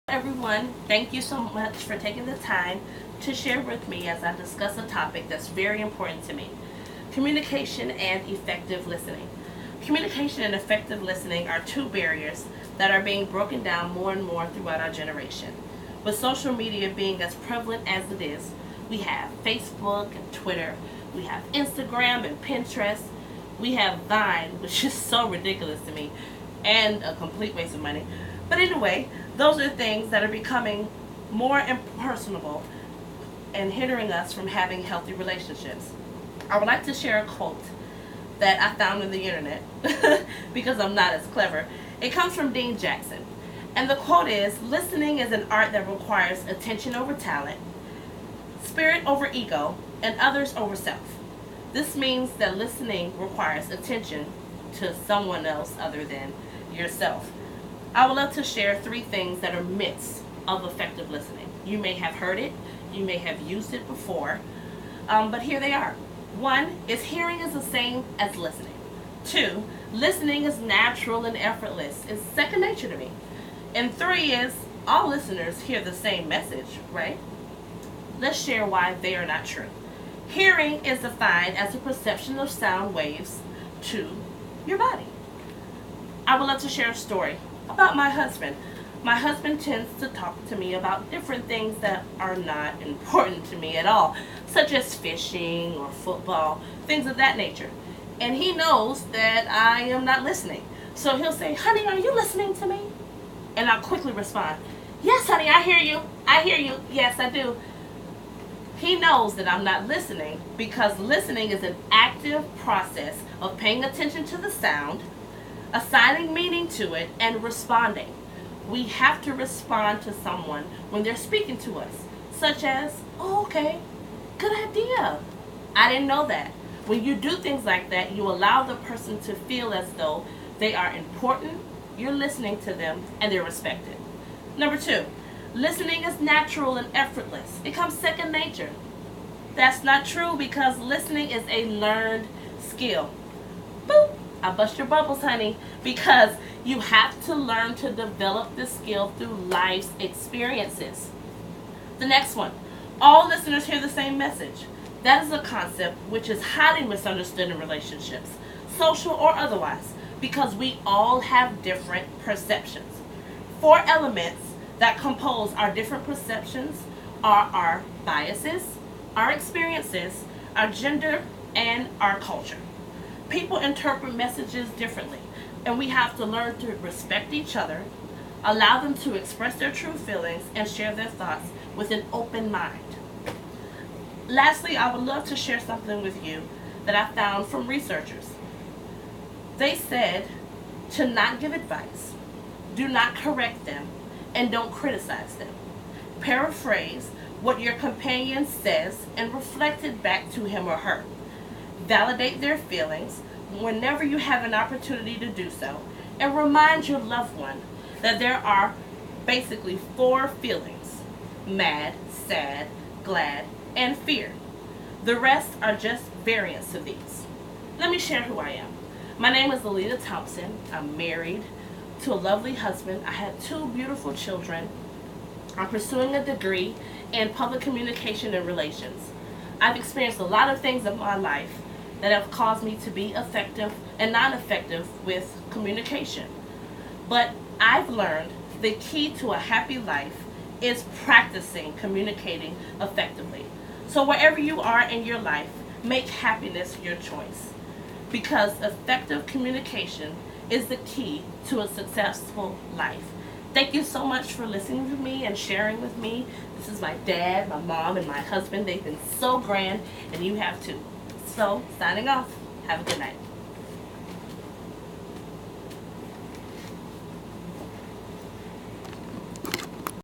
Everyone, thank you so much for taking the time to share with me as I discuss a topic that's very important to me: communication and effective listening. Communication and effective listening are two barriers that are being broken down more and more throughout our generation. With social media being as prevalent as it is, we have Facebook and Twitter, we have Instagram and Pinterest, we have Vine, which is so ridiculous to me, and a complete waste of money. But anyway, those are things that are becoming more impersonable and hindering us from having healthy relationships. I would like to share a quote that I found on the internet because I'm not as clever. It comes from Dean Jackson. And the quote is, "Listening is an art that requires attention over talent, spirit over ego, and others over self." This means that listening requires attention to someone else other than yourself. I would love to share 3 things that are myths of effective listening. You may have heard it, you may have used it before, but here they are. 1 is hearing is the same as listening. 2, listening is natural and effortless. It's second nature to me. And 3 is all listeners hear the same message, right? Let's share why they are not true. Hearing is defined as the perception of sound waves to your body. I would love to share a story about my husband. My husband tends to talk to me about different things that are not important to me at all, such as fishing or football, things of that nature. And he knows that I am not listening. So he'll say, "Honey, are you listening to me?" And I'll quickly respond, "Yes, honey, I hear you. I hear you. Yes, I do." He knows that I'm not listening because listening is an active process of paying attention to the sound, assigning meaning to it, and responding. We have to respond to someone when they're speaking to us, such as, "Oh, okay, good idea. I didn't know that." When you do things like that, you allow the person to feel as though they are important, you're listening to them, and they're respected. Number 2, listening is natural and effortless. It comes second nature. That's not true because listening is a learned skill. Boop! I bust your bubbles, honey, because you have to learn to develop this skill through life's experiences. The next one, all listeners hear the same message. That is a concept which is highly misunderstood in relationships, social or otherwise, because we all have different perceptions. 4 elements that compose our different perceptions are our biases, our experiences, our gender, and our culture. People interpret messages differently, and we have to learn to respect each other, allow them to express their true feelings, and share their thoughts with an open mind. Lastly, I would love to share something with you that I found from researchers. They said to not give advice, do not correct them, and don't criticize them. Paraphrase what your companion says and reflect it back to him or her. Validate their feelings whenever you have an opportunity to do so, and remind your loved one that there are basically 4 feelings: mad, sad, glad, and fear. The rest are just variants of these. Let me share who I am. My name is Alita Thompson. I'm married to a lovely husband. I have 2 beautiful children. I'm pursuing a degree in public communication and relations. I've experienced a lot of things in my life that have caused me to be effective and non-effective with communication. But I've learned the key to a happy life is practicing communicating effectively. So wherever you are in your life, make happiness your choice, because effective communication is the key to a successful life. Thank you so much for listening to me and sharing with me. This is my dad, my mom, and my husband. They've been so grand, and you have too. So, signing off. Have a good night.